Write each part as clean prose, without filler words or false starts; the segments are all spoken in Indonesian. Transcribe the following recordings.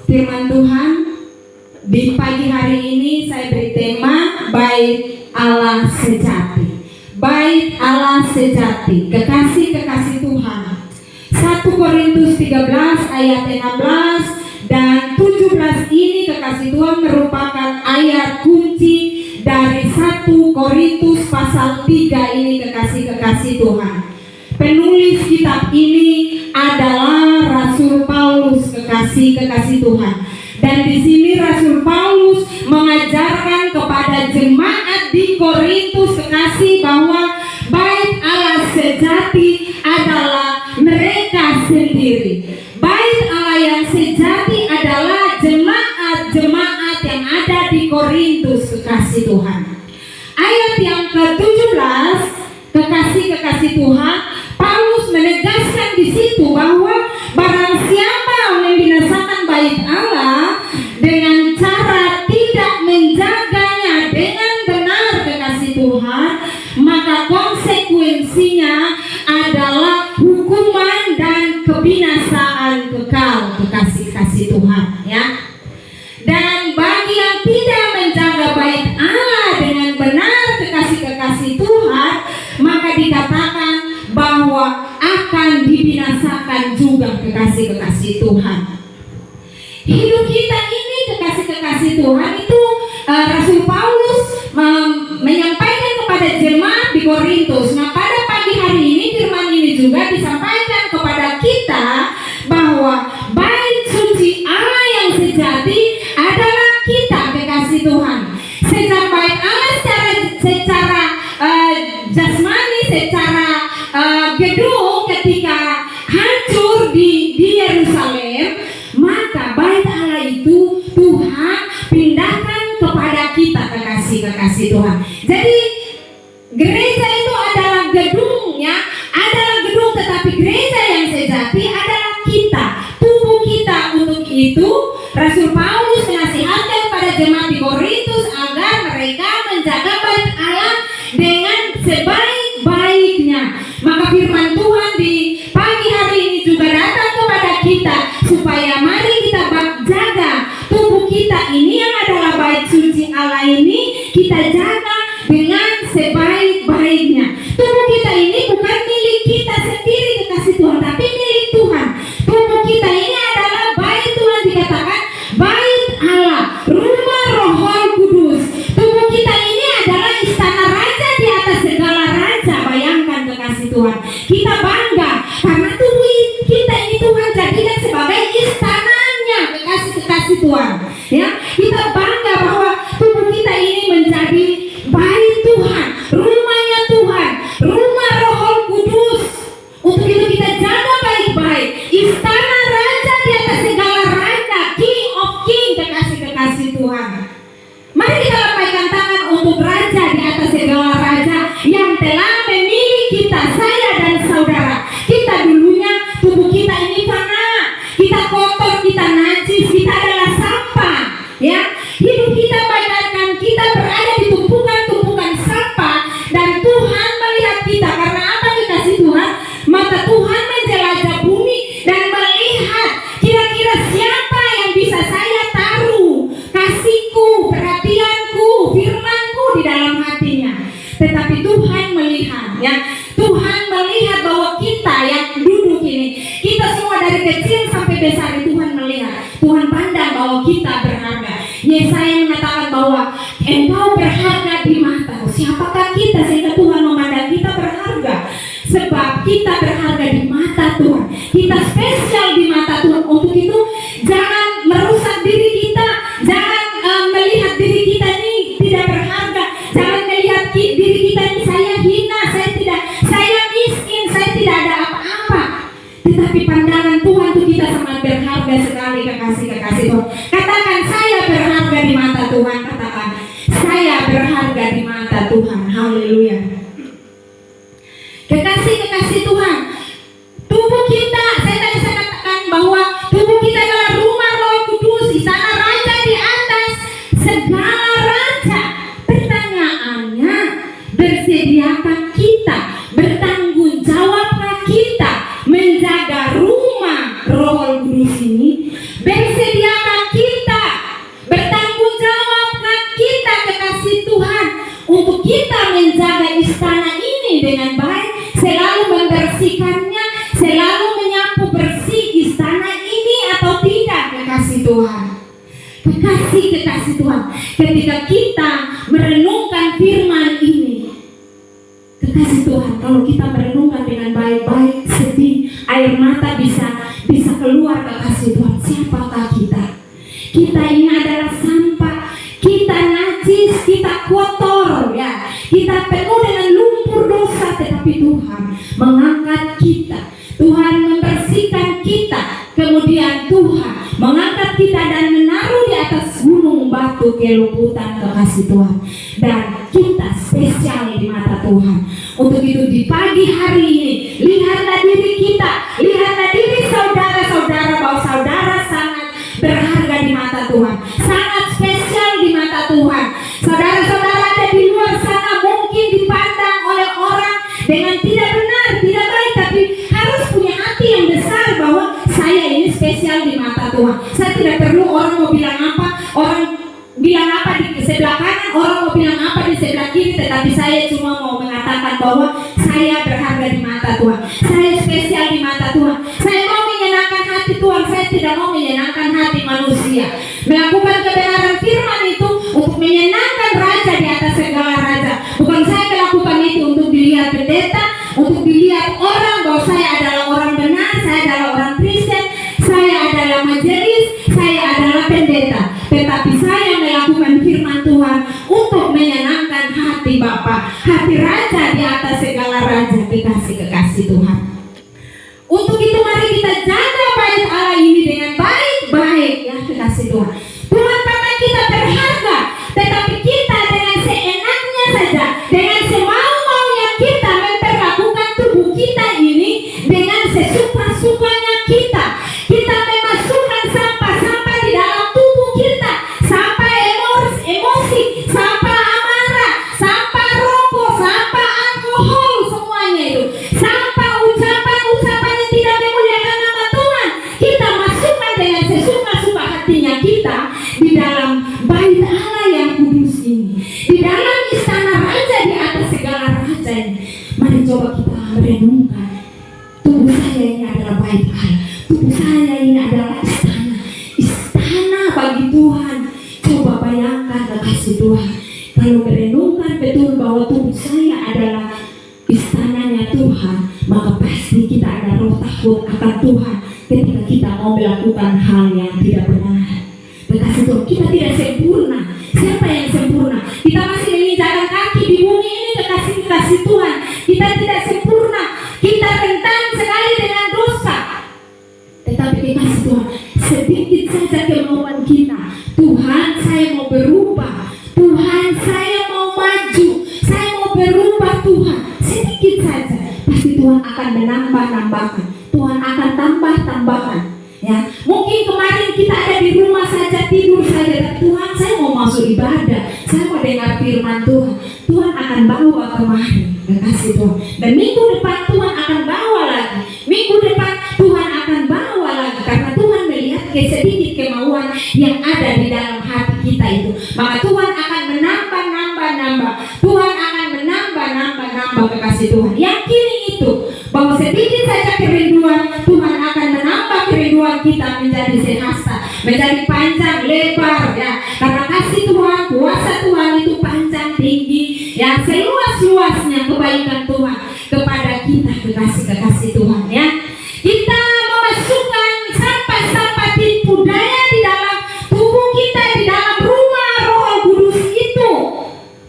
firman Tuhan di pagi hari ini saya beri tema Bait Allah Sejati. Bait Allah Sejati, kekasih-kekasih Tuhan. 1 Korintus 13 ayat 16 dan 17 ini kekasih Tuhan merupakan ayat kunci dari 1 Korintus pasal 3 ini kekasih-kekasih Tuhan. Penulis kitab ini adalah Rasul Paulus, kekasih-kekasih Tuhan. Dan di sini Rasul Paulus mengajarkan kepada jemaat di Korintus kekasih bahwa bait Allah sejati adalah mereka sendiri. Bait Allah yang sejati adalah jemaat-jemaat yang ada di Korintus kekasih Tuhan. Ayat yang ke-17 kekasih-kekasih Tuhan, Paulus menegaskan di situ bahwa barang siapa membinasakan bait Allah dengan cara tidak menjaganya dengan benar kekasih Tuhan, maka konsekuensinya adalah hukuman dan kebinasaan kekal kekasih-kekasih Tuhan, ya. Dan bagi yang tidak menjaga bait Allah dengan benar kekasih-kekasih Tuhan, maka dikatakan bahwa akan dibinasakan juga kekasih-kekasih Tuhan. Hidup kita ini kekasih-kekasih Tuhan itu Rasul Paulus menyampaikan kepada jemaat di Korintus. Nah, pada pagi hari ini firman ini juga disampaikan kepada kita bahwa bait suci Allah yang sejati adalah kita kekasih Tuhan. Sejak bait Allah secara jasmani, secara gedung ketika hancur di Yerusalem, maka bait Allah itu Tuhan pindahkan kepada kita kekasih-kekasih Tuhan. Jadi gereja itu adalah gedungnya, adalah gedung, tetapi gereja yang sejati adalah kita, tubuh kita. Untuk itu Rasul Paulus menasihatkan pada jemaat di Korintus agar mereka menjaga bait Allah dengan sebaik-baiknya. Maka firman Tuhan di pagi hari ini juga datang kepada kita supaya mari kita jaga tubuh kita ini yang adalah bait suci Allah ini, kita jaga dengan sebaik-baiknya. Tubuh kita ini bukan milik kita sendiri kekasih Tuhan, tapi milik Tuhan. Tubuh kita ini adalah bait Tuhan, dikatakan bait Allah, rumah Roh Kudus. Tubuh kita ini adalah istana raja di atas segala raja. Bayangkan kekasih Tuhan, kita bangga karena tubuh kita ini Tuhan jadikan sebagai istananya kekasih-kekasih Tuhan, ya. Kita bangga bahwa tubuh kita ini menjadi bait Tuhan, rumahnya Tuhan, rumah Roh Kudus. Untuk itu kita jaga baik-baik istana raja di atas segala raja, King of King, kekasih-kekasih Tuhan. Mari kita lambaikan tangan untuk raja di atas segala raja yang telah memilih kita, saya dan saudara. Kita dulunya tubuh kita ini fana, kita kotor, kita najis, kita adalah sampah, ya. Hidup kita bagaikan kita berada di tumpukan-tumpukan sampah, dan Tuhan melihat kita. Karena apa dikasih Tuhan? Mata Tuhan menjelajah bumi dan melihat kira-kira siapa yang bisa saya taruh kasihku, perhatianku, firmanku di dalam hatinya. Tetapi Tuhan melihat, ya. Tuhan melihat bahwa kita yang duduk ini, kita semua dari kecil sampai besar, Tuhan melihat. Tuhan pandang bahwa kita berharga. Yesaya mengatakan bahwa engkau berharga di mataku. Siapakah kita sehingga Tuhan memandang kita berharga? Sebab kita berharga di mata Tuhan. Kita spesial di mata Tuhan. Untuk itu jangan merusak diri kita. Jangan melihat diri kita ini tidak berharga. Jangan melihat diri kita ini saya hina, saya miskin, saya tidak ada apa-apa. Tetapi pandangan Tuhan itu kita sangat berharga sekali kekasih-kekasih Tuhan. Katakan saya berharga di mata Tuhan. Katakan saya berharga di mata Tuhan. Haleluya. Kekasih-kekasih Tuhan, tubuh kita, saya tadi katakan bahwa tubuh kita adalah rumah Roh Kudus, istana raja di atas segala raja. Pertanyaannya, bersediakah kita, bertanggung jawabkah kita menjaga rumah Roh Kudus ini? Bersediakah membersihkannya, selalu menyapu bersih istana ini atau tidak, kekasih Tuhan? Kekasih Tuhan, ketika kita merenungkan firman ini, kekasih Tuhan, kalau kita merenungkan dengan baik-baik, sedih, air mata bisa keluar, kekasih Tuhan. Siapakah kita? Kita ini adalah sampah, kita najis, kita kotor, ya, kita penuh dengan lumpur dosa, tetapi Tuhan mengangkat kita, Tuhan membersihkan kita, kemudian Tuhan mengangkat kita dan menaruh di atas gunung batu kelumputan, kekasih Tuhan, dan kita spesial di mata Tuhan. Untuk itu di pagi hari ini, lihatlah diri kita, lihatlah diri saudara-saudara, bahwa saudara sangat berharga di mata Tuhan, sangat spesial di mata Tuhan. Saudara-saudara ada di luar sana mungkin dipandang oleh orang dengan tidak benar, tidak baik, tapi harus punya hati yang besar bahwa saya ini spesial di mata Tuhan. Saya tidak perlu orang mau bilang apa, orang bilang apa di sebelah kanan, orang mau bilang apa di sebelah kiri, tetapi saya cuma mau mengatakan bahwa saya berharga di mata Tuhan, saya spesial di mata Tuhan. Saya mau menyenangkan hati Tuhan, saya tidak mau menyenangkan hati manusia. Melakukan kebenaran firman itu untuk menyenangkan raja di atas segala raja. Bukan saya melakukan itu untuk dilihat pendeta, untuk dilihat orang bahwa saya adalah orang benar, saya adalah orang Kristen, saya adalah majelis, saya adalah pendeta. Tetapi saya melakukan firman Tuhan untuk menyenangkan hati Bapa, hati raja di atas segala raja, kekasih Tuhan. Untuk itu mari kita jaga bait Allah ini dengan baik-baik, ya kekasih Tuhan. Tuhan pandang kita berharga, tetapi kita dengan seenaknya saja, dengan semau-maunya kita memperlakukan tubuh kita ini dengan sesuka-sukanya kita. Kita memasukkan sampah-sampah di dalam tubuh kita, sampah emosi, sampah amarah, sampah rokok, sampah alkohol, semuanya itu, sampah ucapan-ucapan yang tidak memuliakan nama Tuhan. Kita masukkan dengan sesuka-suka hatinya kita di dalam bait Allah yang kudus ini, di dalam istana raja di atas segala raja ini. Mari coba kita merenungkan, tubuh saya ini adalah bait Allah, tubuh saya ini adalah istana bagi Tuhan. Coba bayangkan, kekasih Tuhan, kalau merenungkan betul bahwa tubuh saya adalah istananya Tuhan, maka pasti kita ada roh takut akan Tuhan ketika kita mau melakukan hal yang tidak benar. Kekasih Tuhan, kita tidak sempurna. Siapa yang sempurna? Kita masih menginjakkan kaki di bumi ini, kekasih Tuhan. Kita tidak sempurna. Kita rentan sekali dengan dosa. Tetapi kekasih Tuhan, sedikit saja kemauan kita, Tuhan saya mau berubah, Tuhan saya mau maju, saya mau berubah Tuhan, sedikit saja, pasti Tuhan akan menambah-nambahkan, Tuhan akan tambah-tambahkan. Ya, mungkin kemarin kita ada di rumah saja, tidur saja, dan Tuhan saya mau masuk ibadah, saya mau dengar firman Tuhan, Tuhan akan bawa kemari, kekasih Tuhan. Dan minggu depan Tuhan akan bawa lagi, minggu depan Tuhan akan bawa lagi, karena Tuhan melihat sedikit kemauan yang ada di dalam hati kita itu. Maka Tuhan akan menambah-nambah, Tuhan akan menambah-nambah, kekasih Tuhan. Yakini itu, bahwa sedikit saja kerinduan, Tuhan akan menambah kerinduan kita menjadi sehasta, menjadi panjang lebar, ya. Karena kasih Tuhan, kuasa Tuhan itu panjang tinggi, yang seluas-luasnya kebaikan Tuhan kepada kita, kekasih Tuhan, ya. Kita memasukkan sampah-sampah tipu daya di dalam tubuh kita, di dalam rumah Roh Kudus itu.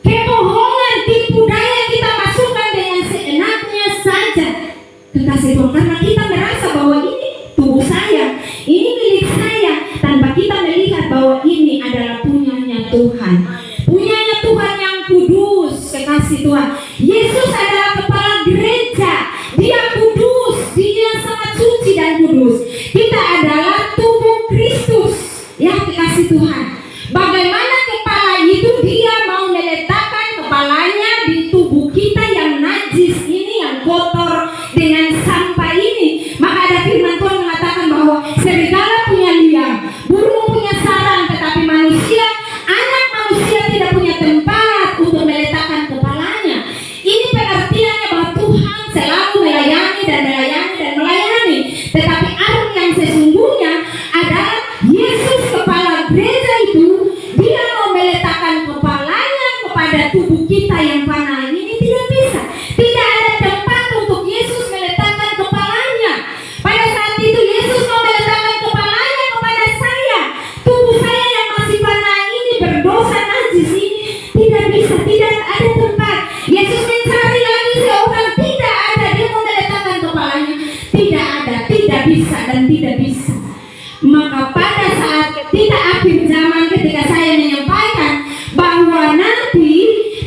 Kebohongan, tipu daya kita masukkan dengan seenaknya saja, kekasih Tuhan, karena kita merasa bahwa ini tubuh saya, ini milik saya, tanpa kita melihat bahwa ini adalah punyanya Tuhan, punyanya Tuhan yang kudus, kekasih Tuhan. Yesus adalah kepala gereja, dia kudus, dia sangat suci dan kudus. Kita adalah tubuh Kristus, ya kekasih Tuhan. Bagaimana kepala itu dia mau meletakkan kepalanya di tubuh kita yang najis ini, yang kotor dengan sampah ini. Maka ada firman Tuhan mengatakan bahwa serigala punya liang, burung punya sarang, tetapi manusia, anak manusia tidak punya tempat untuk meletakkan kepalanya. Ini pengertiannya bahwa Tuhan selalu melayani dan melayani tidak bisa dan tidak bisa. Maka pada saat kita akhir zaman, ketika saya menyampaikan bahwa nanti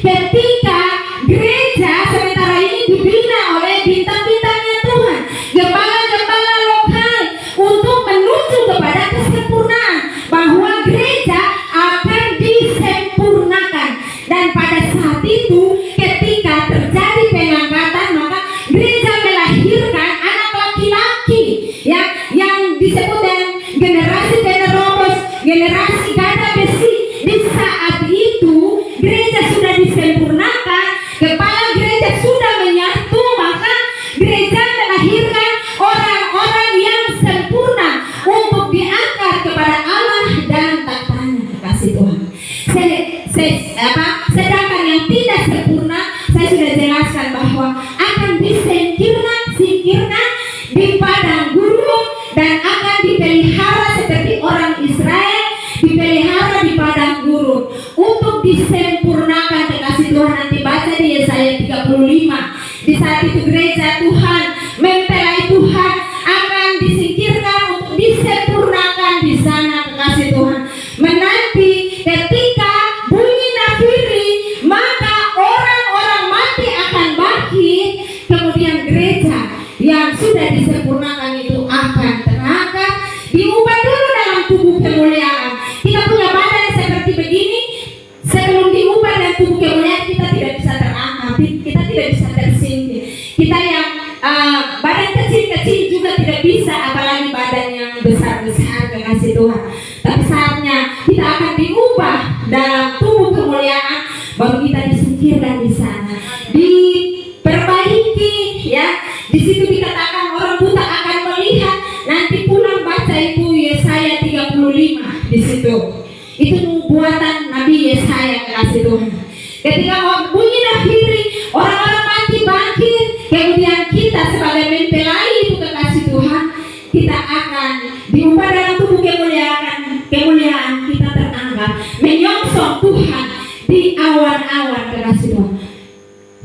ketika gereja sementara ini dibina oleh bintang-bintangnya Tuhan, gembala-gembala lokal untuk menuju kepada kesempurnaan, bahwa gereja akan disempurnakan. Dan pada saat itu ketika terjadi pengangkatan, maka gereja melahirkan anak laki-laki yang disebut dengan generasi penerobos, generasi gada besi. Di saat itu gereja sudah disempurnakan, kepala gereja sudah menyatu, maka gereja melahirkan orang-orang yang sempurna untuk diangkat kepada Allah dan tahtanya. Kasih Tuhan. Sedangkan yang tidak sempurna, saya sudah jelaskan bahwa akan disingkirkan di padang gurun dan akan dipelihara seperti orang Israel dipelihara di padang gurun untuk disempurnakan. Kekasih Tuhan, nanti baca di Yesaya 35. Di saat itu gereja Tuhan, mempelai Tuhan akan disingkirkan untuk disempurnakan di sana. Kekasih Tuhan, menanti ketika bunyi nafiri, maka orang-orang mati akan bangkit. Kemudian gereja yang sudah disempurnakan itu akan terangkat, diubah dulu dalam tubuh kemuliaan. Kita punya badan seperti begini, sebelum diubah dalam tubuh kemuliaan kita tidak bisa terangkat, kita tidak bisa tersingkir. Kita yang badan kecil-kecil juga tidak bisa, apalagi badan yang besar-besar. Kekasih Tuhan, tapi saatnya kita akan diubah dalam tubuh kemuliaan, baru kita disingkirkan di sana, diperbaiki ya. Di situ dikatakan orang buta akan melihat. Nanti pulang baca itu Yesaya 35 di situ. Itu buatan Nabi Yesaya. Kekasih Tuhan, ketika bunyi nafiri, orang-orang mati bangkit. Kemudian kita sebagai mempelai itu, kekasih Tuhan, kita akan diubah dalam tubuh kemuliaan. Kita terangkat menyongsong Tuhan di awan-awan. Kekasih Tuhan,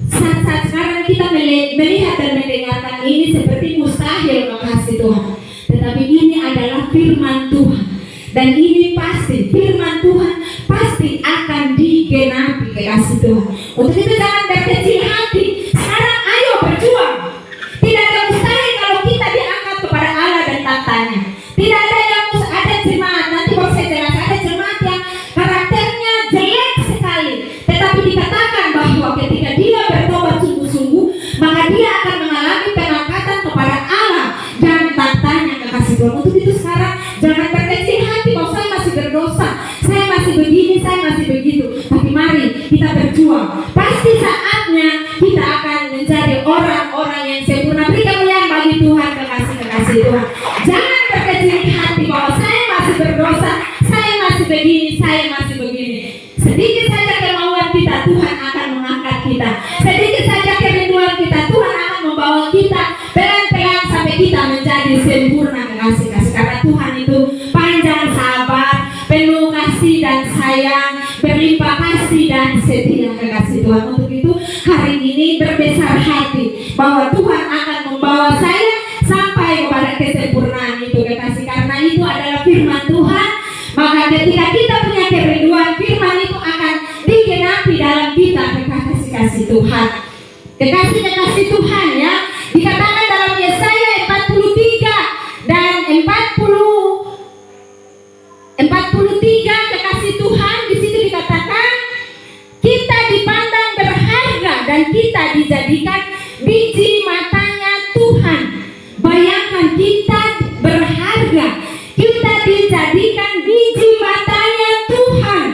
saat sekarang kita melihat dan mendengarkan ini seperti mustahil, kekasih Tuhan, tetapi ini adalah firman Tuhan, dan ini pasti firman Tuhan pasti akan digenapi. Kekasih Tuhan, untuk itu jangan berkecil hati. Sekarang ayo berjuang. Tidak ada mustahil kalau kita diangkat kepada Allah dan tahtanya. Tidak ada yang ada jemaat, nanti baru saya jelaskan, ada jemaat yang karakternya jelek sekali, tetapi dikatakan bahwa ketika dia bertobat sungguh-sungguh, maka dia akan mengalami pengangkatan kepada Allah dan tahtanya. Kekasih Tuhan, untuk itu sekarang jangan berkecil hati bahwa saya masih berdosa, saya masih begini, saya masih begitu. Tapi mari kita berjuang. Pasti saatnya kita akan menjadi orang-orang yang sempurna. Beri kemuliaan bagi Tuhan. Kekasih Tuhan, jangan berkecil hati bahwa saya masih berdosa, saya masih begini, saya masih begini. Sedikit saja kemauan kita, Tuhan akan mengangkat kita. Sedikit saja kerinduan kita, Tuhan akan membawa kita pelan-pelan sampai kita menjadi sempurna. Kekasih, karena Tuhan itu panjang sabar, penuh kasih dan sayang, berlimpah kasih dan setia. Kekasih Tuhan, untuk itu hari ini berbesar hati bahwa Tuhan akan membawa saya sampai kepada kesempurnaan itu. Kekasih, karena itu adalah firman Tuhan. Maka ketika kita punya kerinduan, firman itu akan digenapi dalam kita. Kekasih Tuhan, kekasih Tuhan ya, dikatakan dalam Yesaya 43 dan 43, kekasih Tuhan, di situ dikatakan kita dipandang berharga dan kita dijadikan biji matanya Tuhan. Bayangkan, kita berharga, kita dijadikan biji matanya Tuhan.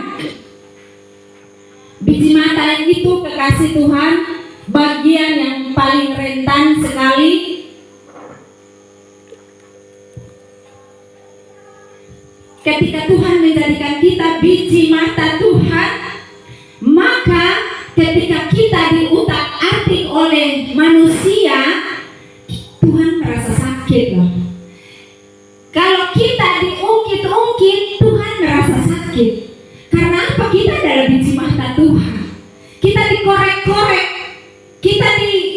Biji mata itu, kekasih Tuhan, bagian yang paling rentan sekali. Ketika Tuhan menjadikan kita biji mata Tuhan, maka ketika kita diutak-atik oleh manusia, Tuhan merasa sakit loh. Kalau kita diungkit-ungkit, Tuhan merasa sakit. Karena apa? Kita adalah biji mata Tuhan. Kita dikorek-korek, kita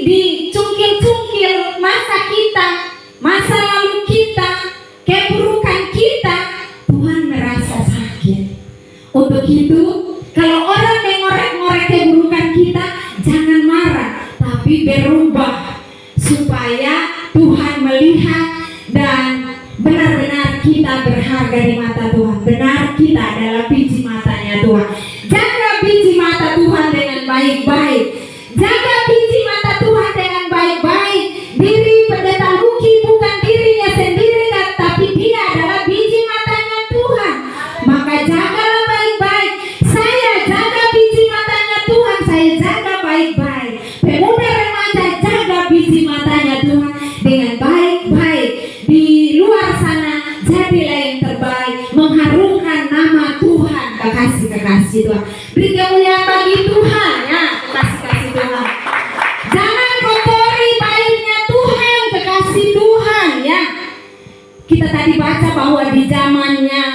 dicungkil-cungkil masa kita, masa lalu kita. Untuk itu, kalau orang mengorek-ngorek keburukan kita, jangan marah, tapi berubah supaya Tuhan melihat dan benar-benar kita berharga di mata Tuhan. Benar kita adalah biji matanya Tuhan. Jaga biji mata Tuhan dengan baik-baik. Jaga biji mata Tuhan dengan baik-baik. Diri pendeta Luki bukan dirinya sendiri, tapi dia adalah biji matanya Tuhan. Maka jagalah baik-baik. Saya jaga biji matanya Tuhan. Saya jaga baik-baik. Pemuda remaja jaga biji matanya Tuhan dengan baik-baik. Di luar sana jadilah yang terbaik, mengharumkan nama Tuhan. Kekasih-kekasih Tuhan, beri kemuliaan bagi Tuhan ya, kekasih-kekasih Tuhan. Jangan kotori baiknya Tuhan, kekasih Tuhan ya. Kita tadi baca bahwa di zamannya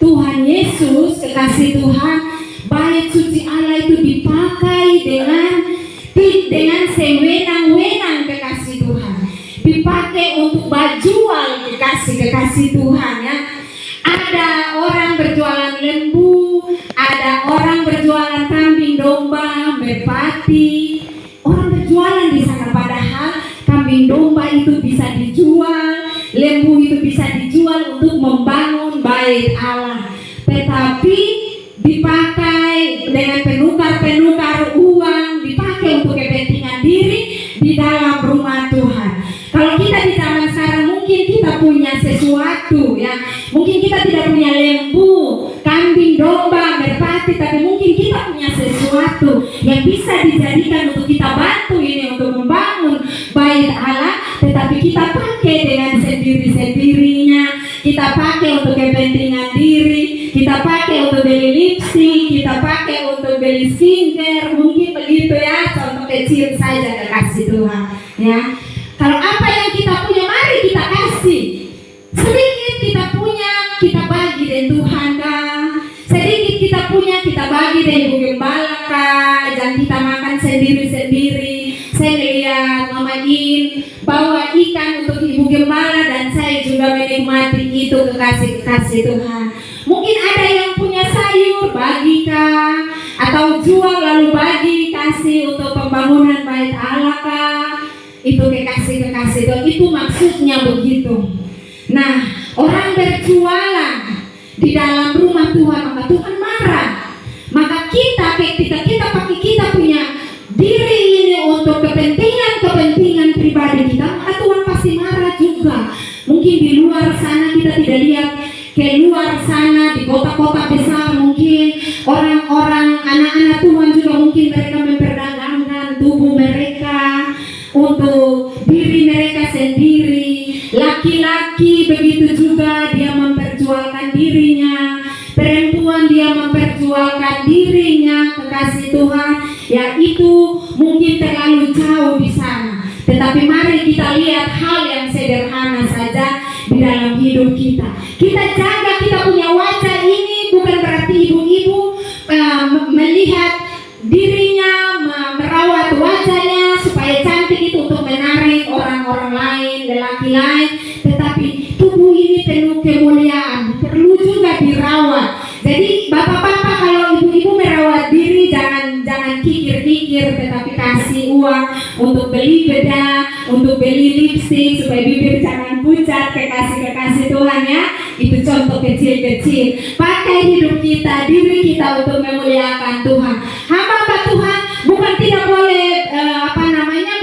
Tuhan Yesus, kekasih Tuhan, bait suci Allah itu dipakai dengan sewenang-wenang, kekasih Tuhan. Dipakai untuk berjual, kekasih Tuhan ya. Ada orang berjualan lembu, ada orang berjualan kambing domba, merpati. Orang berjualan di sana, padahal kambing domba itu bisa dijual, lembu itu bisa dijual untuk membangun bait Allah. Tetapi dipakai dengan penukar uang, dipakai untuk kepentingan diri di dalam rumah Tuhan. Kalau kita di zaman sekarang mungkin kita punya sesuatu ya, mungkin kita tidak punya lembu, kambing, domba, merpati, tapi mungkin kita punya sesuatu yang bisa dijadikan untuk kita bantu ini untuk membangun bait Allah, tetapi kita pakai dengan sendiri-sendirinya, kita pakai untuk kepentingan diri, kita pakai untuk beli lipstick, kita pakai untuk beli skincare, mungkin begitu ya, contoh kecil saja, kekasih Tuhan ya. Kalau apa yang kita punya, mari kita kasih. Sedikit kita punya, kita bagi dengan Tuhan kah? Sedikit kita punya, kita bagi dengan Ibu Gembala kah? Jangan kita makan sendiri-sendiri. Saya melihat Mama In bawa ikan untuk Ibu Gembala dan saya juga menikmati itu, kekasih Tuhan. Mungkin ada yang punya sayur, bagi kah? Atau jual lalu bagi, kasih untuk pembangunan bait Allah kah? Itu kekasih-kekasih Tuhan, itu maksudnya begitu. Nah, orang berjualan di dalam rumah Tuhan, maka Tuhan marah. Maka ketika kita pakai kita punya diri ini untuk kepentingan pribadi kita, maka Tuhan pasti marah juga. Mungkin di luar sana kita tidak lihat, ke luar sana di kota-kota besar mungkin orang-orang anak-anak Tuhan juga mungkin mereka memperdagangkan tubuh mereka untuk diri mereka sendiri. Laki-laki begitu juga, dia memperjualkan dirinya. Perempuan dia memperjualkan dirinya, kekasih Tuhan. Ya itu mungkin terlalu jauh di sana. Tetapi mari kita lihat hal yang sederhana saja di dalam hidup kita. Kita jaga kita punya wajah ini, bukan berarti ibu-ibu melihat dirinya, merawat wajahnya supaya cantik itu untuk menarik orang-orang lain, lelaki lain, tetapi tubuh ini penuh kemuliaan, perlu juga dirawat. Jadi bapak-bapak, kalau ibu-ibu merawat diri, jangan kikir-kikir, tetapi kasih uang untuk beli bedak, untuk beli lipstick supaya bibir jangan pucat, kekasih Tuhan ya. Itu contoh kecil-kecil. Pakai hidup kita, diri kita untuk memuliakan Tuhan. Hamba Tuhan bukan tidak boleh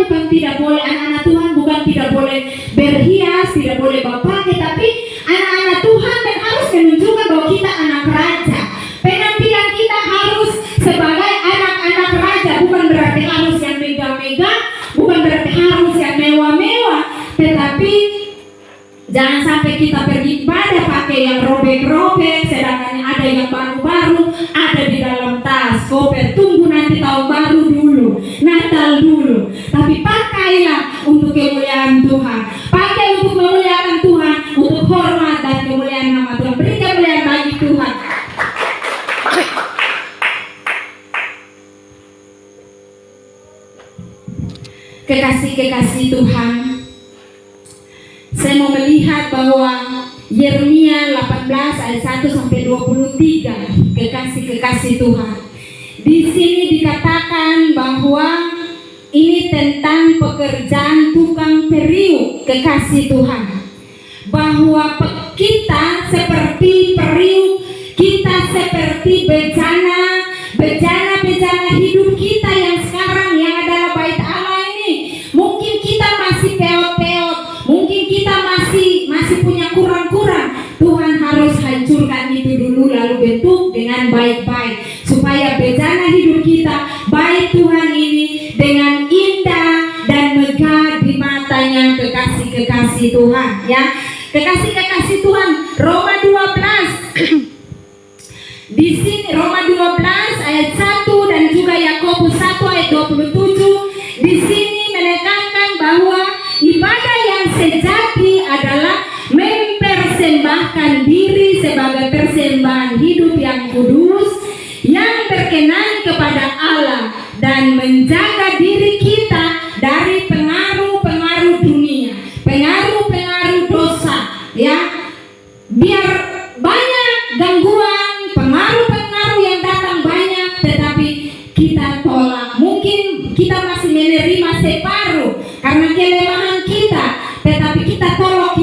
bukan tidak boleh, anak-anak Tuhan bukan tidak boleh berhias, tidak boleh berpakaian, tapi anak-anak Tuhan harus menunjukkan bahwa kita anak raja. Penampilan kita harus sebagai anak-anak raja, bukan berarti harus yang megah-megah, bukan berarti harus yang mewah-mewah, tetapi jangan sampai kita pergi pada pakai yang robek-robek, sedangkan ada yang baru-baru ada di dalam tas, koper. Tunggu nanti tahun baru dulu, Natal dulu. Tapi pakailah untuk kemuliaan Tuhan, pakai untuk memuliakan Tuhan, untuk hormat dan kemuliaan nama Tuhan. Beri kemuliaan bagi Tuhan. Kekasih-kekasih Tuhan, saya mau melihat bahwa Yeremia 18 ayat 1 sampai 2 23, kekasih-kekasih Tuhan. Di sini dikatakan bahwa ini tentang pekerjaan tukang periuk, kekasih Tuhan. Bahwa kita seperti periuk, kita seperti bejana hidup kita yang sekarang yang adalah bait Allah ini. Mungkin kita masih peot-peot, mungkin kita masih punya kurang-kurang. Tuhan harus hancurkan itu dulu, lalu bentuk dengan baik-baik, supaya bejana hidup kita, bait Tuhan ini dengan indah dan megah di matanya kekasih-kekasih Tuhan, ya. Kekasih-kekasih Tuhan, Roma 12. Di sini Roma 12 ayat 1 dan juga Yakobus 1 ayat 27. Di sini menekankan bahwa ibadah yang sejati adalah mempersembahkan diri sebagai persembahan hidup yang kudus, yang berkenan kepada Allah, dan menjaga diri kita dari pengaruh-pengaruh dunia, pengaruh-pengaruh dosa, ya. Biar banyak gangguan, pengaruh-pengaruh yang datang banyak, tetapi kita tolak. Mungkin kita masih menerima separuh karena kelemahan kita, tetapi kita tolak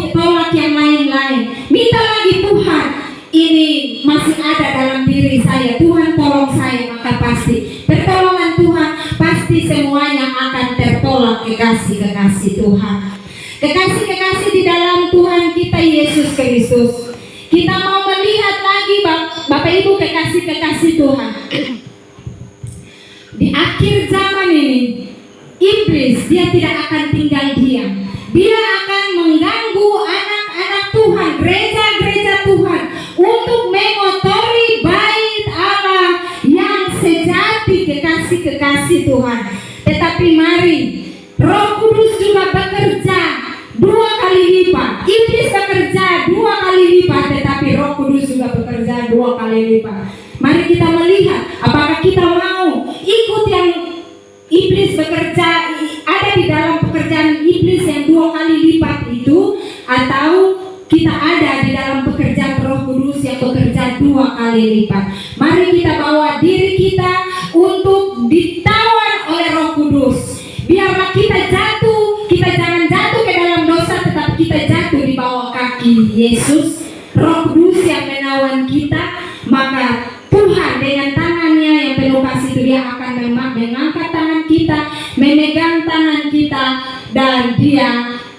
yang lain-lain. Minta lagi, Tuhan, ini masih ada dalam diri saya, Tuhan tolong saya, maka pasti pertolongan Tuhan, pasti semuanya akan tertolak. Kekasih-kekasih Tuhan, kekasih-kekasih di dalam Tuhan kita Yesus Kristus. Kita mau melihat lagi Bapak Ibu kekasih-kekasih Tuhan. Di akhir zaman ini, iblis dia tidak akan tinggal diam. Dia akan mengganggu anak-anak Tuhan, gereja-gereja Tuhan, untuk mengotori bait Allah yang sejati, kekasih-kekasih Tuhan. Tetapi mari, Roh Kudus juga bekerja 2 kali lipat. Iblis bekerja 2 kali lipat, tetapi Roh Kudus juga bekerja 2 kali lipat. Mari kita melihat apakah kita mau ikut yang iblis bekerja, ada di dalam pekerjaan iblis yang 2 kali lipat itu, atau kita ada di dalam pekerjaan Roh Kudus yang bekerja 2 kali lipat. Mari kita bawa diri kita untuk ditawan oleh Roh Kudus. Biarlah kita jangan jatuh ke dalam dosa, tetapi kita jatuh di bawah kaki Yesus, Roh Kudus yang menawan kita. Maka Tuhan dengan tangannya yang penuh kasih itu, dia akan mengangkat tangan kita, memegang tangan kita, dan dia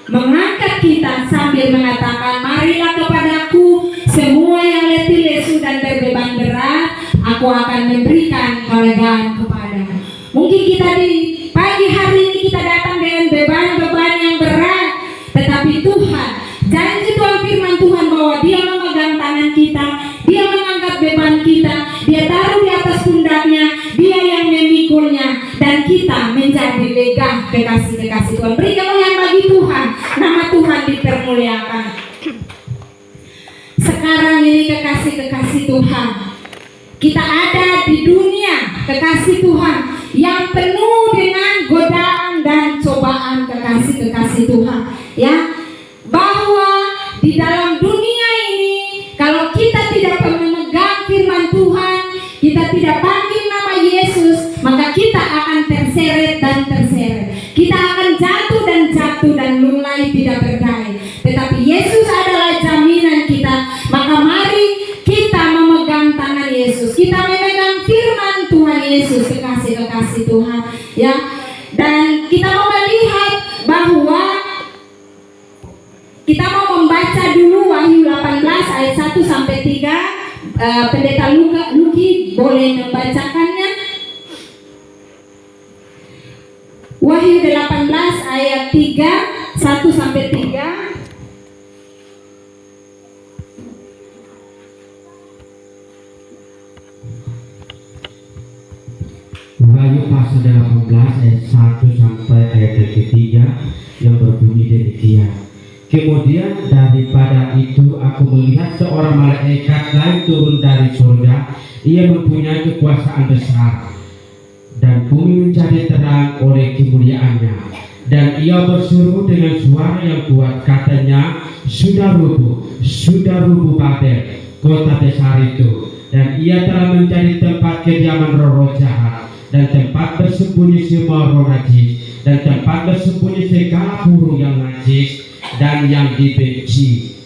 mengangkat kita sambil mengatakan, marilah kepadaku semua yang letih lesu dan berbeban berat, aku akan memberikan kelegaan kepadamu. Mungkin kita di pagi hari ini kita datang dengan beban-beban yang berat, tetapi Tuhan, janji Tuhan, firman Tuhan bahwa dia memegang tangan kita, dia mengangkat beban kita, dia taruh di atas pundaknya, dia yang memikulnya, dan kita menjadi lega. Kekasih-kekasih Tuhan, beri kemuliaan bagi Tuhan, nama Tuhan dipermuliakan. Sekarang ini kekasih-kekasih Tuhan, kita ada di dunia, kekasih Tuhan, yang penuh dengan godaan dan cobaan. Kekasih-kekasih Tuhan, ya, bahwa di dalam dunia ini, kalau kita tidak memegang firman Tuhan, kita tidak panggil nama Yesus, maka kita akan terseret dan terseret. Kita akan jatuh dan mulai tidak berdaya. Tetapi Yesus adalah jaminan kita. Maka mari kita memegang tangan Yesus, kita memegang firman Tuhan Yesus, kekasih-kekasih Tuhan, ya. Dan kita mau melihat bahwa kita mau membaca dulu Wahyu 18 ayat 1 sampai 3. Pendeta Luki boleh membacakannya. Wahyu 18 ayat 3, 1 sampai 3. Wahyu pasal 18 ayat 1 sampai ayat ketiga yang berbunyi demikian. Kemudian daripada itu aku melihat seorang malaikat lain turun dari surga. Ia mempunyai kekuasaan besar, dan bumi menjadi terang oleh kemuliaannya. Dan ia berseru dengan suara yang kuat, katanya, sudah rubuh Babel, kota besar itu, dan ia telah menjadi tempat kediaman roh-roh jahat dan tempat bersembunyi semua roh najis dan tempat bersembunyi segala burung yang najis dan yang dibenci.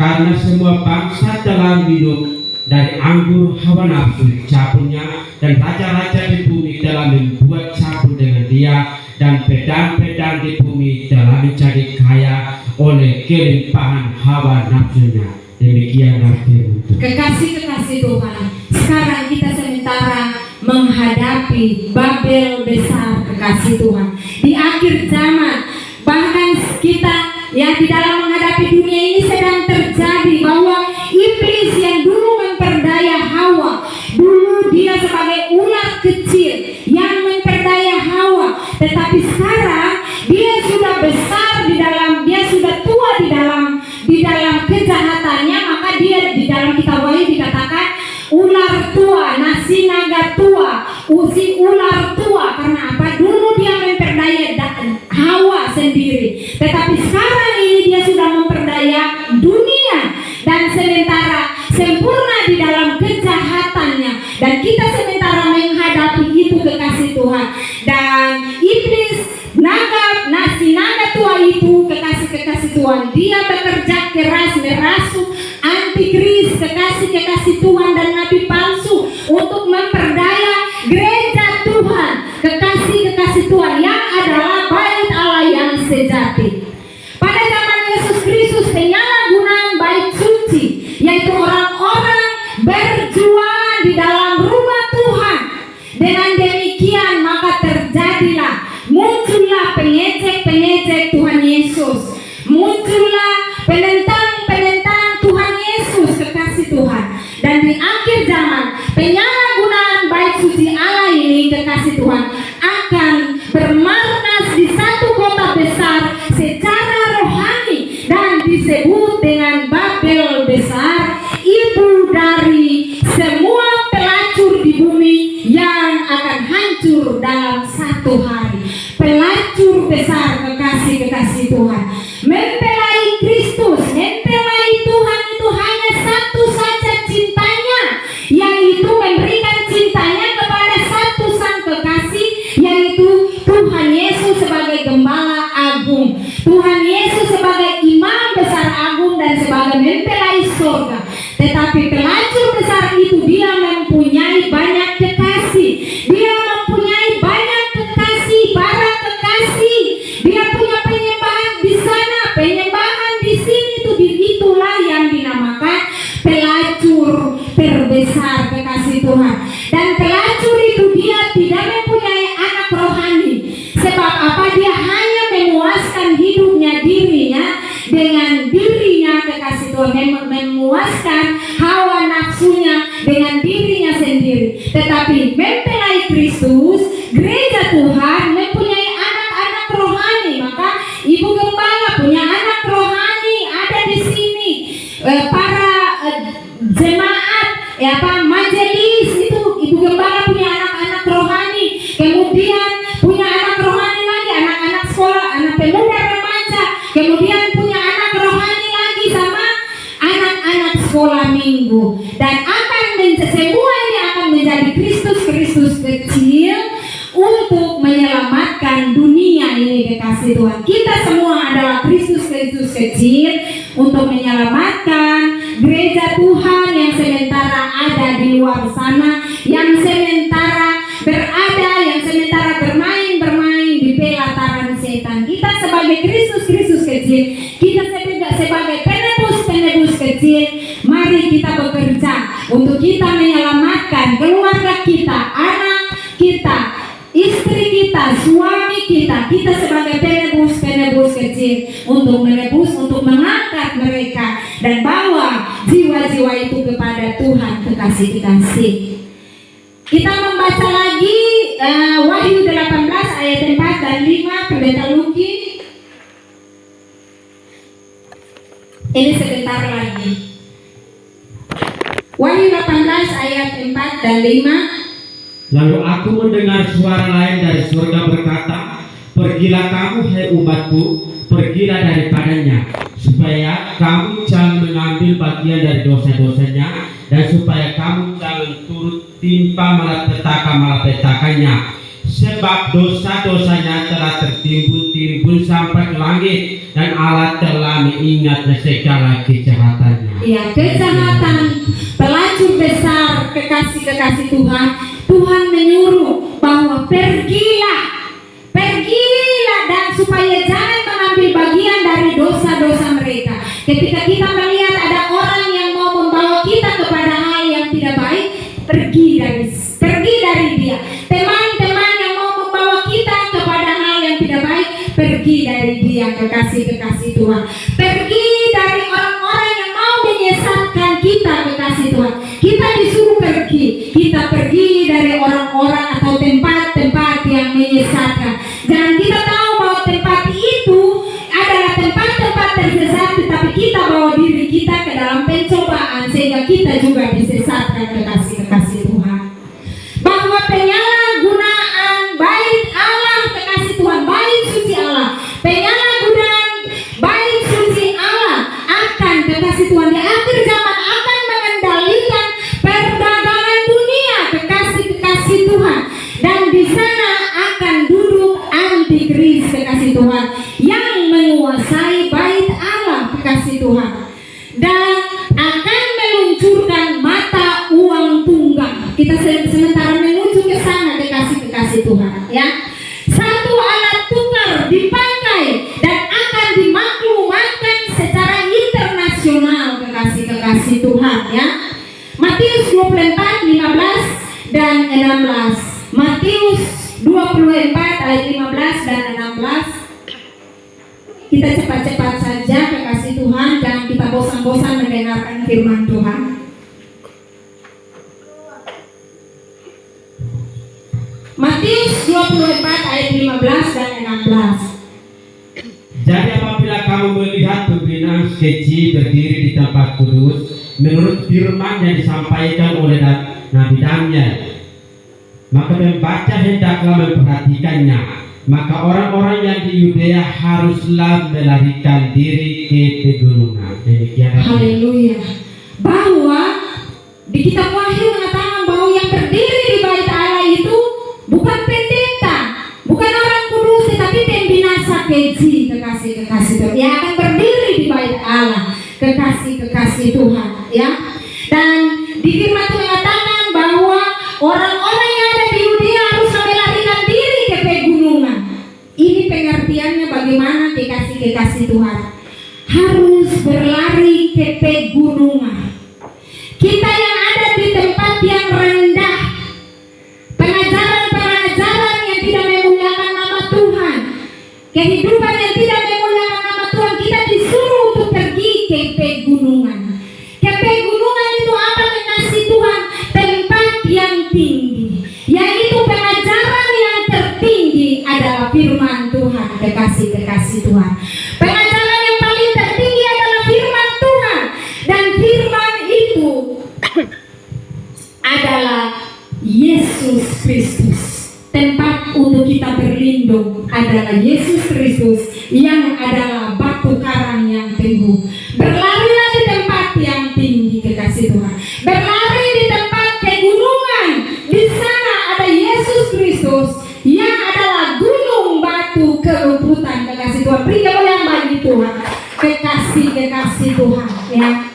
Karena semua bangsa telah minum dari anggur hawa nafsu cabulnya, dan raja-raja di bumi telah membuat cabul dengan dia, dan pedang-pedang di bumi telah menjadi kaya oleh kelimpahan hawa nafsunya. Demikianlah firman Tuhan. Kekasih-kekasih Tuhan, sekarang kita sementara menghadapi Babel besar, kekasih Tuhan. Di akhir zaman, bahkan kita yang di dalam menghadapi dunia ini sedang terjadi bahwa iblis yang dulu memperdaya Hawa, dulu dia sebagai ular kecil yang memperdaya Hawa, tetapi sekarang dia sudah besar di dalam, dia sudah tua di dalam kejahatannya, maka dia di dalam kitab Wahyu dikatakan ular tua, nasi naga tua, usi ular tua. Karena apa? Dulu dia memperdaya Hawa sendiri, tetapi sekarang ini dia sudah memperdaya dunia dan sementara sempurna di dalam kejahatannya, dan kita sementara menghadapi itu, kekasih Tuhan. Dan iblis nasi naga tua itu, kekasih Tuhan, dia bekerja keras merasuk antikris, kekasih Tuhan dan nabi palsu untuk memperdaya gereja Tuhan, kekasih Tuhan yang adalah bait Allah yang sejati. Pada zaman Yesus Kristus, penyalahgunaan bait suci, yaitu orang-orang berjualan di dalam rumah Tuhan. Dengan demikian maka muncullah pengejek Tuhan Yesus, muncullah penentang Tuhan Yesus, kekasih Tuhan. Dan di akhir zaman, penyalahgunaan bait suci Allah ini, kekasih Tuhan, akan bermarkas di satu kota besar secara rohani dan disebut dengan Babel besar, ibu dari semua pelacur di bumi yang akan hancur dalam satu hari. Pelacur besar, kekasih Tuhan, mempelai Kristus, mempelai Tuhan itu hanya satu saja cintanya, yaitu memberikan cintanya kepada satu sang kekasih, yaitu Tuhan Yesus sebagai gembala agung, Tuhan Yesus sebagai imam besar agung dan sebagai mempelai surga. Tetapi pelacur besar itu dia mempunyai banyak kekasih, dia mempunyai banyak kekasih, para kekasih, dia punya penyembahan di sana, penyembahan di sini, itulah yang dinamakan pelacur terbesar, kekasih Tuhan. Dan pelacur itu dia tidak mempunyai anak rohani. Sebab apa? Dia hanya memuaskan hidupnya, dirinya dengan dirinya, kekasih Tuhan, memuaskan hawa nafsunya dengan dirinya sendiri. Tetapi mempelai Kristus, gereja Tuhan, mempunyai anak-anak rohani. Maka ibu gembala punya anak rohani ada di sini. Para jemaat, majelis itu, ibu gembala punya anak-anak rohani. Kemudian punya anak rohani lagi, anak-anak sekolah, anak pemuda remaja. Kemudian punya anak rohani lagi sama anak-anak sekolah minggu. Dan semua ini akan menjadi Kristus kecil untuk menyelamatkan dunia ini, kekasih Tuhan. Kita semua adalah Kristus kecil untuk menyelamatkan gereja Tuhan yang sementara ada di luar sana, yang sementara bermain di pelataran setan. Kita sebagai Kristus kecil, kita sebagai penebus kecil, mari kita bekerja untuk kita menyelamatkan keluarga kita, anak kita, istri kita, suami kita. Kita sebagai penebus kecil untuk menebus, untuk mengangkat mereka dan bawa jiwa-jiwa itu kepada Tuhan, kekasih. Kita membaca lagi Wahyu 18 ayat 4 dan 5, Pendeta Luki. Ini sebentar lagi. Wahyu 18 ayat 4 dan 5. Lalu aku mendengar suara lain dari surga berkata, Pergilah kamu, hai umatku, pergilah daripadanya, supaya kamu jangan mengambil bagian dari dosa-dosanya, dan supaya kamu jangan turut timpa malapetaka-malapetakanya. Sebab dosa-dosanya telah tertimbun-timbun sampai ke langit, dan Allah telah mengingat segala kejahatannya. Ya, kejahatan pelacur besar kekasih-kekasih Tuhan. Tuhan menyuruh bahwa pergilah dan supaya jangan mengambil bagian dari dosa-dosa mereka. Ketika kita melihat ada orang yang mau membawa kita kepada hal yang tidak baik, pergi dari dia. Teman-teman yang mau membawa kita kepada hal yang tidak baik, pergi dari dia, kekasih-kekasih Tuhan. Pergi dari orang-orang yang mau menyesatkan kita, kekasih Tuhan. Kita disuruh pergi. Kita pergi dari orang-orang atau tempat-tempat yang menyesatkan. Jangan kita tahu bahwa tempat itu adalah tempat-tempat tersesat, tetapi kita bawa diri kita ke dalam pencobaan sehingga kita juga disesatkan, kekasih-kekasih Tuhan. Bahwa penyalahgunaan bait Allah, kekasih Tuhan, bait suci Allah, penyalahgunaan bait suci Allah akan, kekasih Tuhan, di akhir zaman akan mengendalikan perdagangan dunia, kekasih-kekasih Tuhan. Dan di sana akan duduk antikris, kekasih Tuhan, yang menguasai bait Allah, kekasih Tuhan, dan akan meluncurkan mata uang tunggang. Kita sementara menuju ke sana, kekasih-kekasih Tuhan, ya. Satu alat tukar dipakai dan akan dimaklumatkan secara internasional, kekasih-kekasih Tuhan, ya. Matius 24, 15 dan 16. Matius 24 ayat 15 dan 16. Kita cepat-cepat saja, kekasih Tuhan, jangan kita bosan-bosan mendengarkan firman Tuhan. Matius 24 ayat 15 dan 16. Jadi apabila kamu melihat pembinaan kecil berdiri di tempat kudus menurut firman yang disampaikan oleh Nabi Daniel, maka pembaca hendaklah memperhatikannya. Maka orang-orang yang di Yudea haruslah melarikan diri ke pegunungan. Demikian. Haleluya. Bahwa di kitab Wahyu mengatakan bahwa yang berdiri di bait Allah itu bukan pendeta, bukan orang kudus, tetapi pembinasa keji, kekasih-kekasih Tuhan, yang akan berdiri di bait Allah, kekasih-kekasih Tuhan, ya. Dan di firman Tuhan mengatakan bahwa orang-orang yang ada di Yudea harus melarikan diri ke pegunungan. Ini pengertiannya bagaimana, kekasih-kekasih Tuhan? Harus berlari ke pegunungan. Kita yang ada di tempat yang rendah, pengajaran-pengajaran yang tidak memuliakan nama Tuhan, kehidupan yang tidak memuliakan nama Tuhan, kita disuruh untuk pergi ke pegunungan. Ke pegunungan itu apa, kekasih Tuhan? Tempat yang tinggi, yaitu pengajaran yang tertinggi adalah firman Tuhan, kekasih-kekasih Tuhan. Pengajaran yang paling tertinggi adalah firman Tuhan, dan firman itu adalah Yesus Kristus. Tempat untuk kita berlindung adalah Yesus Kristus yang adalah batu karang yang teguh. Berlarilah di tempat yang tinggi, kekasih Tuhan. Berlari di tempat pegunungan. Di sana ada Yesus Kristus yang adalah gunung batu kerumputan, kekasih Tuhan. Beri kemuliaan bagi Tuhan, kekasih-kekasih Tuhan, ya.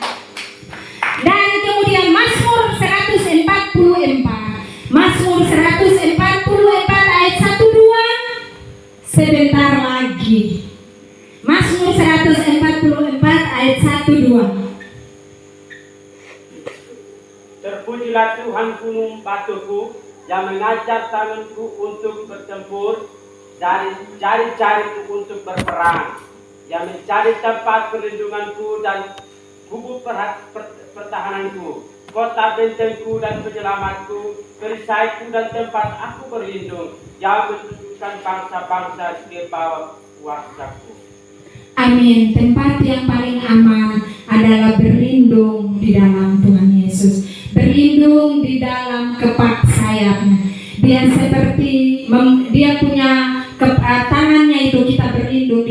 Dan kemudian Mazmur 144. Mazmur 144 ayat 1-2. Sebentar lagi. Mazmur 144 ayat 1-2. Terpujilah Tuhan gunung batuku yang mengajar tanganku untuk bertempur, dari jari-jariku untuk berperang, yang mencari tempat perlindunganku dan gubuk pertahananku, kota bentengku dan penyelamatku, perisaiku dan tempat aku berlindung, yang menunjukkan bangsa-bangsa di bawah kuasaku. Amin. Tempat yang paling aman adalah berlindung di dalam Tuhan Yesus, berlindung di dalam kepak sayapnya. Dia seperti dia punya tangan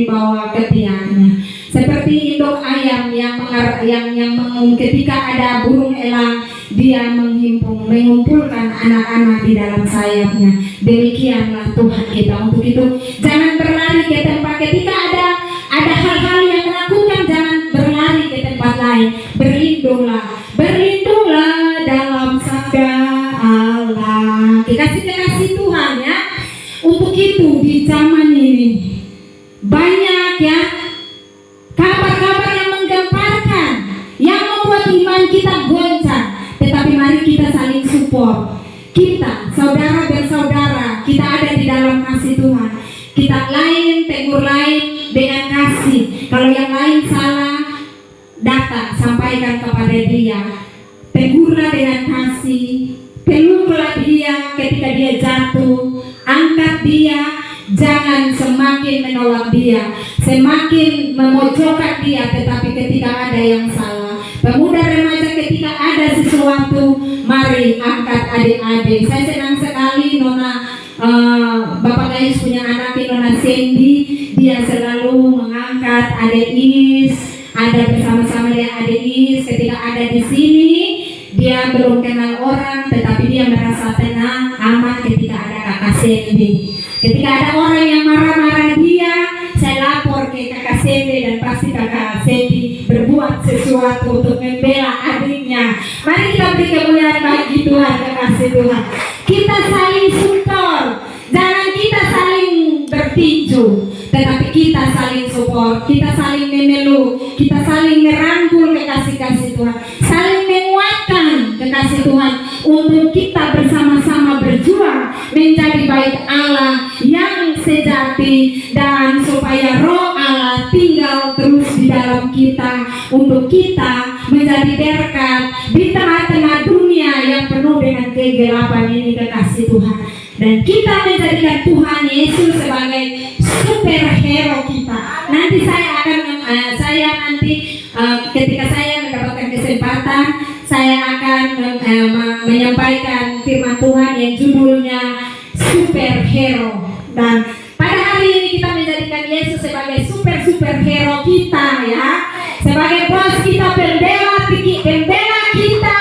di bawah ketiaknya. Seperti induk ayam yang ketika ada burung elang, dia mengumpulkan anak-anak di dalam sayapnya. Demikianlah Tuhan kita. Untuk itu jangan berlari ke tempat ketika ada hal-hal yang menakutkan, jangan berlari ke tempat lain. Berlindunglah dalam sabda Allah. Kekasih Tuhan ya. Untuk itu di zaman ini banyak ya kabar-kabar yang menggemparkan, yang membuat iman kita goncang. Tetapi mari kita saling support. Kita, saudara dan saudara, kita ada di dalam kasih Tuhan. Kita tegur lain dengan kasih. Kalau yang lain salah, datang sampaikan kepada dia. Tegurlah dengan kasih. Peluklah dia ketika dia jatuh. Angkat dia. Jangan semakin menolak dia, semakin memojokkan dia. Tetapi ketika ada yang salah, pemuda remaja ketika ada sesuatu, mari angkat adik-adik. Saya senang sekali Nona Bapak Gayus punya anak Nona Sandy. Dia selalu mengangkat adik Is, ada bersama-sama dengan adik Is. Ketika ada di sini, dia belum kenal orang, tetapi dia merasa tenang, aman ketika ada kakak Sandy. Ketika ada orang yang marah-marah dia, saya lapor ke kakak Sandy dan pasti kakak Sandy berbuat sesuatu untuk membela adiknya. Mari kita beri kemuliaan bagi Tuhan, kekasih Tuhan. Kita saling support, jangan kita saling bertinju, tetapi kita saling support, kita saling memeluk, kita saling merangkul kekasih-kasih Tuhan, saling menguatkan kekasih Tuhan untuk kita bersama-sama berjuang menjadi bait Allah yang sejati, dan supaya roh Allah tinggal terus di dalam kita untuk kita menjadi berkat di tengah-tengah dunia yang penuh dengan kegelapan ini, kekasih Tuhan. Dan kita menjadikan Tuhan Yesus sebagai superhero kita. Nanti ketika saya mendapatkan kesempatan, saya akan menyampaikan firman Tuhan yang judulnya superhero. Dan pada hari ini kita menjadikan Yesus sebagai superhero kita ya, sebagai bos kita, pembela kita,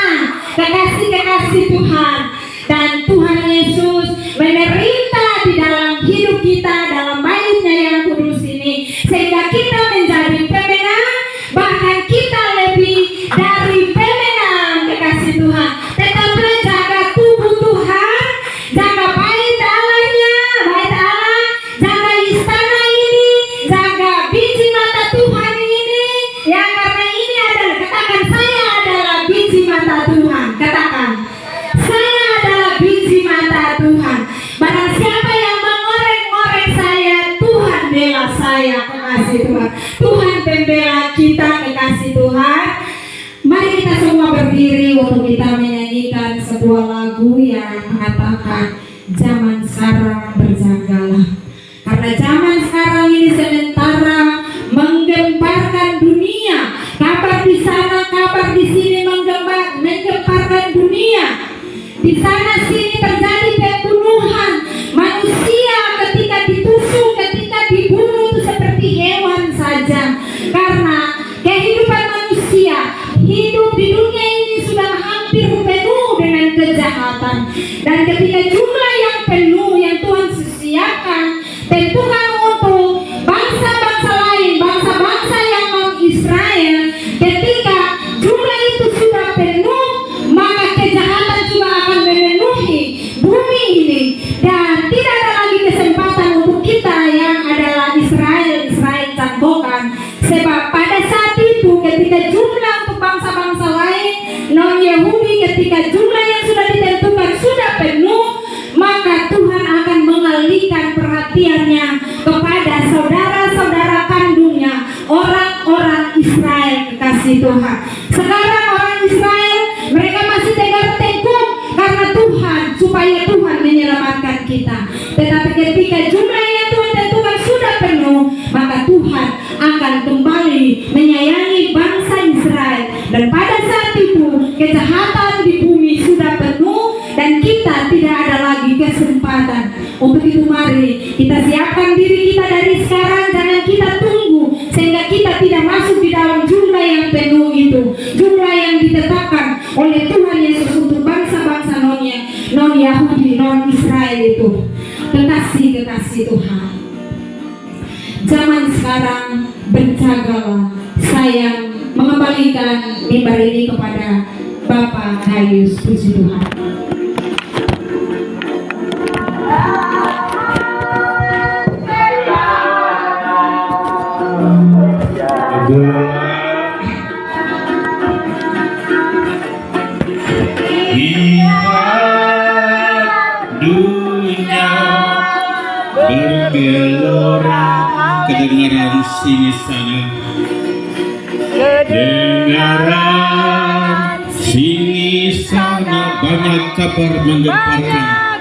kekasih Tuhan. Dan Tuhan Yesus memerintah di dalam hidup kita dalam baitnya yang kudus ini, sehingga kita menjadi pemenang, bahkan kita lebih dari pemenang, kekasih Tuhan. Tetaplah jaga tubuh Tuhan, jaga bait Allahnya, jaga istana ini, jaga biji mata Tuhan ini. Ya, karena ini adalah, katakan, saya adalah biji mata Tuhan. Katakan, saya adalah biji mata Tuhan. Barang siapa yang mengorek-ngorek saya, Tuhan bela saya, kekasih Tuhan. Tuhan pembela kita, kekasih Tuhan. Mari kita semua berdiri untuk kita menyanyikan sebuah lagu yang mengatakan zaman sekarang berjagalah. Karena zaman sekarang ini sementara menggemparkan dunia. Kabar di sana, kabar di sini menggemparkan dunia. Di sana sini terjadi pembunuhan manusia, ketika ditusuk, ketika dibunuh itu seperti hewan saja. Karena kehidupan manusia hidup di dunia ini sudah hampir penuh dengan kejahatan. Dan ketika jumlah yang penuh yang Tuhan sediakan tentukan untuk bangsa-bangsa lain, bangsa-bangsa yang non-Israel, ketika jumlah itu sudah penuh, maka kejahatan juga akan memenuhi bumi ini. Dan tidak ada lagi kesempatan untuk kita yang adalah Israel cangkokan. Sebab pada saat itu ketika jumlah untuk bangsa-bangsa lain non-Yahudi, ketika jumlah yang sudah ditentukan sudah penuh, maka Tuhan akan mengalihkan perhatiannya kepada saudara-saudara kandungnya, orang-orang Israel, kekasih Tuhan. Sekarang orang Israel, mereka masih tegar tengkuk karena Tuhan, supaya Tuhan menyelamatkan kita. Tetapi ketika jumlah yang Tuhan tentukan sudah penuh, maka Tuhan akan kembali menyayangi bangsa Israel. Dan pada saat itu kejahatan di bumi sudah penuh dan kita tidak ada lagi kesempatan. Untuk itu mari kita siapkan diri kita dari sekarang, jangan kita Yahudi non Israel itu, kekasih-kekasih Tuhan. Zaman sekarang berjagalah, sayang mengembalikan mimbar ini kepada Bapak Gayus, puji Tuhan. Dunia bergelora, kedengaran sini sana, kedengaran sini sana, banyak kabar menggemparkan,